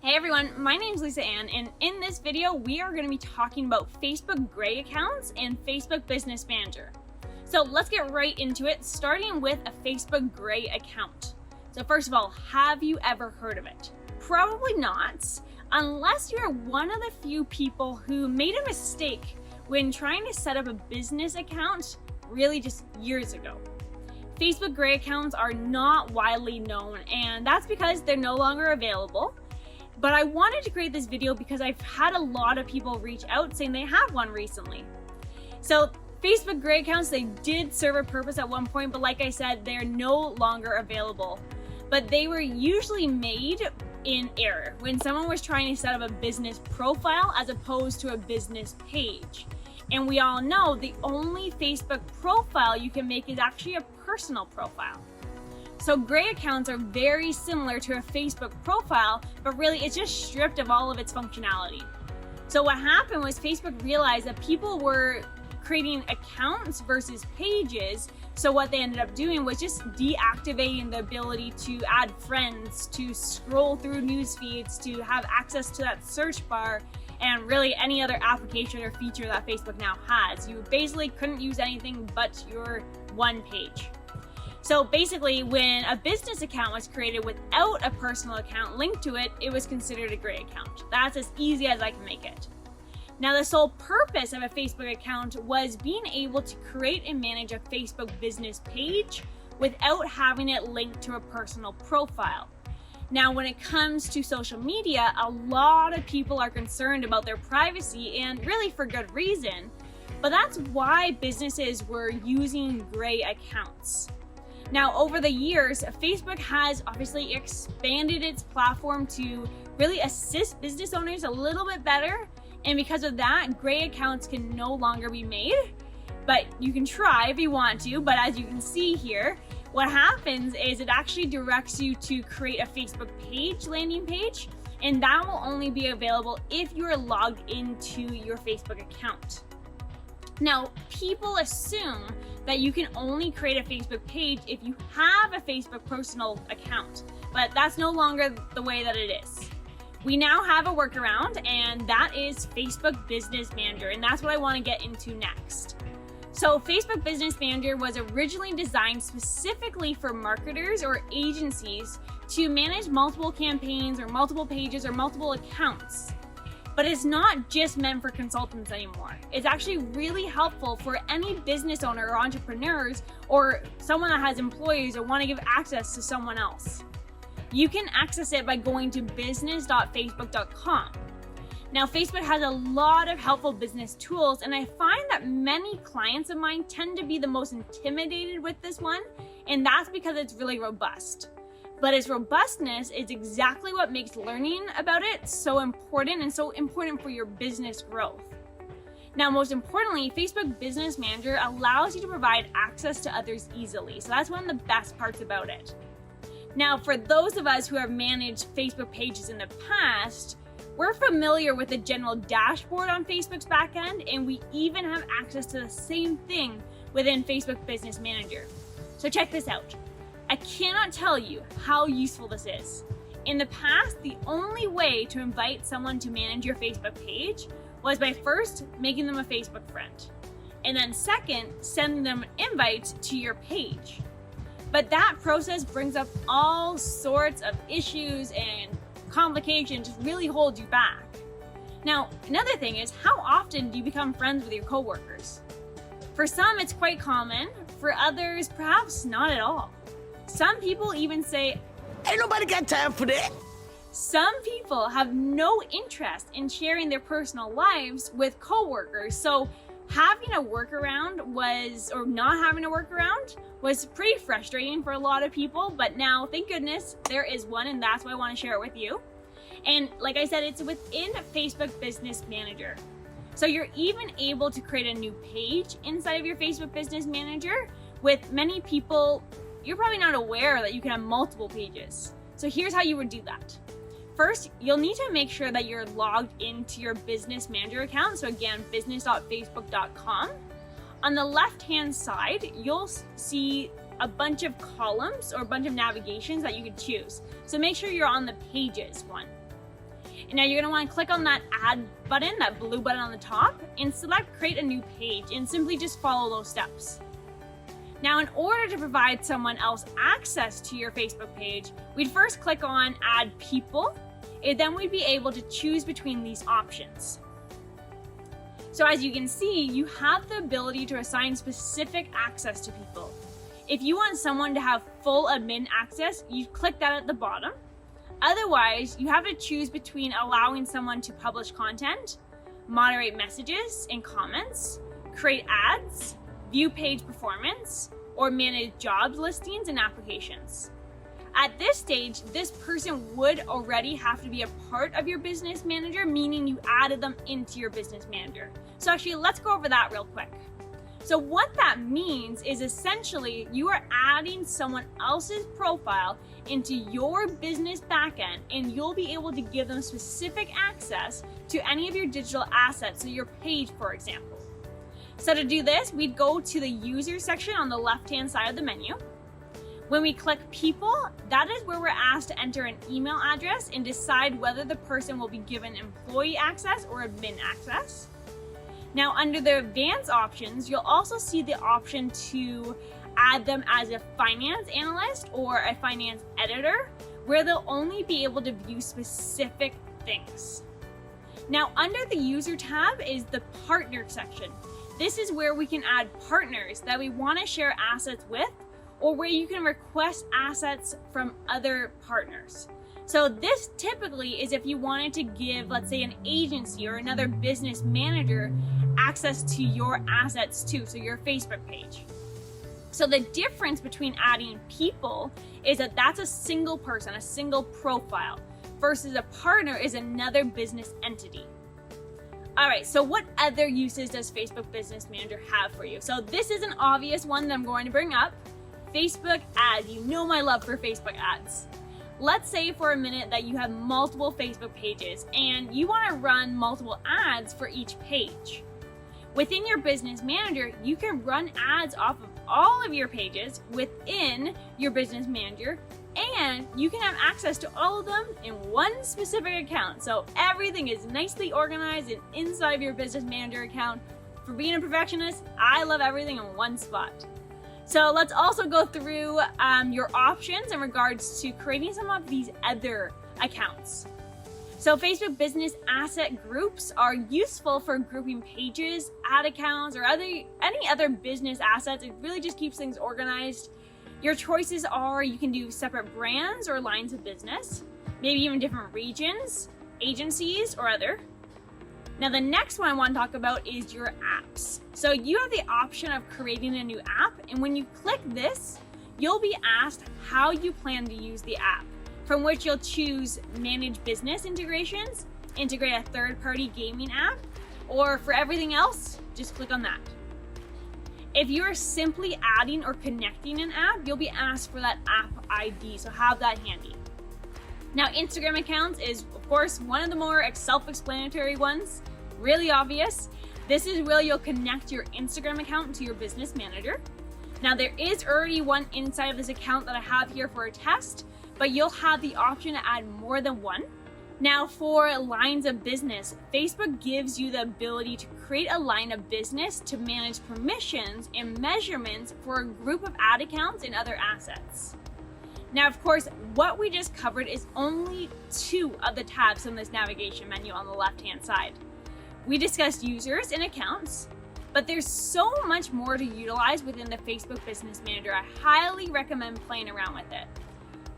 Hey everyone, my name is Lisa Ann, and in this video we are going to be talking about Facebook Gray accounts and Facebook Business Manager. So let's get right into it, starting with a Facebook Gray account. So first of all, have you ever heard of it? Probably not, unless you're one of the few people who made a mistake when trying to set up a business account really just years ago. Facebook Gray accounts are not widely known, and that's because they're no longer available. But I wanted to create this video because I've had a lot of people reach out saying they have one recently. So Facebook Gray accounts, they did serve a purpose at one point, but like I said, they're no longer available. But they were usually made in error when someone was trying to set up a business profile as opposed to a business page. And we all know the only Facebook profile you can make is actually a personal profile. So Gray accounts are very similar to a Facebook profile, but really it's just stripped of all of its functionality. So what happened was Facebook realized that people were creating accounts versus pages. So what they ended up doing was just deactivating the ability to add friends, to scroll through news feeds, to have access to that search bar, and really any other application or feature that Facebook now has. You basically couldn't use anything but your one page. So basically, when a business account was created without a personal account linked to it, it was considered a Gray account. That's as easy as I can make it. Now, the sole purpose of a Facebook account was being able to create and manage a Facebook business page without having it linked to a personal profile. Now, when it comes to social media, a lot of people are concerned about their privacy, and really for good reason. But that's why businesses were using Gray accounts. Now, over the years, Facebook has obviously expanded its platform to really assist business owners a little bit better. And because of that, Gray accounts can no longer be made, but you can try if you want to. But as you can see here, what happens is it actually directs you to create a Facebook page, landing page, and that will only be available if you are logged into your Facebook account. Now, people assume that you can only create a Facebook page if you have a Facebook personal account, but that's no longer the way that it is. We now have a workaround, and that is Facebook Business Manager, and that's what I want to get into next. So Facebook Business Manager was originally designed specifically for marketers or agencies to manage multiple campaigns or multiple pages or multiple accounts. But it's not just meant for consultants anymore. It's actually really helpful for any business owner or entrepreneurs or someone that has employees or want to give access to someone else. You can access it by going to business.facebook.com. Now, Facebook has a lot of helpful business tools, and I find that many clients of mine tend to be the most intimidated with this one, and that's because it's really robust. But its robustness is exactly what makes learning about it so important and so important for your business growth. Now, most importantly, Facebook Business Manager allows you to provide access to others easily. So that's one of the best parts about it. Now, for those of us who have managed Facebook pages in the past, we're familiar with the general dashboard on Facebook's backend, and we even have access to the same thing within Facebook Business Manager. So check this out. I cannot tell you how useful this is. In the past, the only way to invite someone to manage your Facebook page was by first making them a Facebook friend, and then second, sending them an invite to your page. But that process brings up all sorts of issues and complications, just really holds you back. Now, another thing is, how often do you become friends with your coworkers? For some, it's quite common. For others, perhaps not at all. Some people even say, "Ain't nobody got time for that." Some people have no interest in sharing their personal lives with coworkers. So having a workaround or not having a workaround was pretty frustrating for a lot of people. But now, thank goodness, there is one, and that's why I want to share it with you. And like I said, it's within Facebook Business Manager. So you're even able to create a new page inside of your Facebook Business Manager. With many people, you're probably not aware that you can have multiple pages. So here's how you would do that. First, you'll need to make sure that you're logged into your Business Manager account. So again, business.facebook.com. On the left-hand side, you'll see a bunch of columns or a bunch of navigations that you could choose. So make sure you're on the Pages one. And now you're going to want to click on that add button, that blue button on the top, and select create a new page and simply just follow those steps. Now, in order to provide someone else access to your Facebook page, we'd first click on add people, and then we'd be able to choose between these options. So as you can see, you have the ability to assign specific access to people. If you want someone to have full admin access, you click that at the bottom. Otherwise, you have to choose between allowing someone to publish content, moderate messages and comments, create ads, view page performance, or manage jobs listings and applications. At this stage, this person would already have to be a part of your business manager, meaning you added them into your business manager. So actually, let's go over that real quick. So what that means is essentially you are adding someone else's profile into your business backend, and you'll be able to give them specific access to any of your digital assets, so your page, for example. So to do this, we'd go to the user section on the left-hand side of the menu. When we click people, that is where we're asked to enter an email address and decide whether the person will be given employee access or admin access. Now, under the advanced options, you'll also see the option to add them as a finance analyst or a finance editor, where they'll only be able to view specific things. Now, under the user tab is the partner section. This is where we can add partners that we want to share assets with, or where you can request assets from other partners. So this typically is if you wanted to give, let's say, an agency or another business manager access to your assets too, so your Facebook page. So the difference between adding people is that that's a single person, a single profile, versus a partner is another business entity. All right, so what other uses does Facebook Business Manager have for you? So this is an obvious one that I'm going to bring up. Facebook ads. You know my love for Facebook ads. Let's say for a minute that you have multiple Facebook pages and you want to run multiple ads for each page. Within your business manager, you can run ads off of all of your pages within your business manager, and you can have access to all of them in one specific account. So everything is nicely organized and inside of your business manager account. For being a perfectionist, I love everything in one spot. So let's also go through your options in regards to creating some of these other accounts. So Facebook business asset groups are useful for grouping pages, ad accounts, or any other business assets. It really just keeps things organized. Your choices are you can do separate brands or lines of business, maybe even different regions, agencies, or other. Now the next one I want to talk about is your apps. So you have the option of creating a new app, and when you click this, you'll be asked how you plan to use the app, from which you'll choose manage business integrations, integrate a third-party gaming app, or for everything else, just click on that. If you're simply adding or connecting an app, you'll be asked for that app ID, so have that handy. Now, Instagram accounts is, of course, one of the more self-explanatory ones, really obvious. This is where you'll connect your Instagram account to your business manager. Now, there is already one inside of this account that I have here for a test, but you'll have the option to add more than one. Now, for lines of business, Facebook gives you the ability to create a line of business to manage permissions and measurements for a group of ad accounts and other assets. Now, of course, what we just covered is only 2 of the tabs on this navigation menu on the left-hand side. We discussed users and accounts, but there's so much more to utilize within the Facebook Business Manager. I highly recommend playing around with it.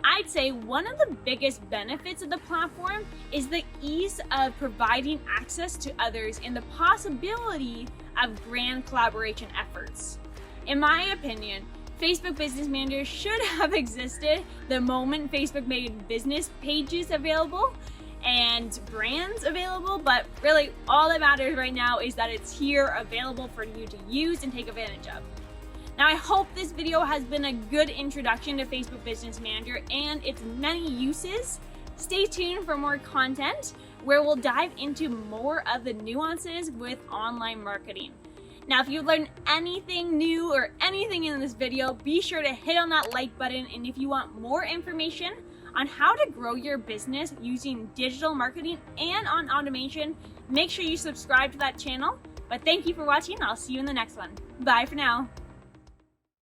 I'd say one of the biggest benefits of the platform is the ease of providing access to others and the possibility of grand collaboration efforts. In my opinion, Facebook Business Manager should have existed the moment Facebook made business pages available and brands available, but really all that matters right now is that it's here available for you to use and take advantage of. Now, I hope this video has been a good introduction to Facebook Business Manager and its many uses. Stay tuned for more content where we'll dive into more of the nuances with online marketing. Now, if you've learned anything new or anything in this video, be sure to hit on that like button. And if you want more information on how to grow your business using digital marketing and on automation, make sure you subscribe to that channel. But thank you for watching. I'll see you in the next one. Bye for now.